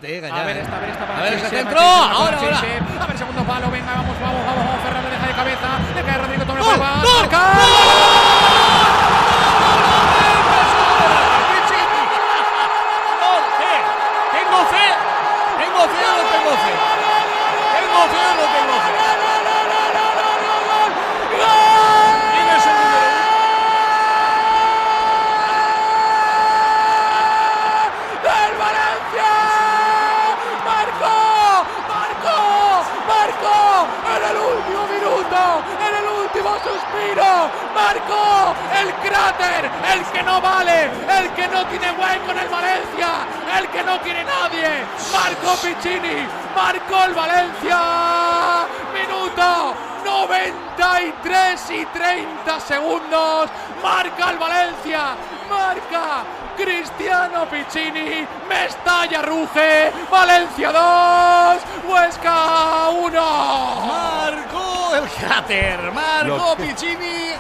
A ver esta para a ver ese Chelsea, centro. Chelsea, Ahora. A ver, segundo palo. Venga, vamos. Ferran le deja de cabeza. Le cae Rodrigo Tomé. ¡Gol! En el último suspiro, marcó el cráter, el que no vale, el que no tiene hueco en el Valencia, el que no quiere nadie. Marcó Piccini, marcó el Valencia. Minuto 93 y 30 segundos. Marca el Valencia, marca Cristiano Piccini. Mestalla ruge. Valencia 2, Huesca 1. Marcó el cráter, marcó Piccini.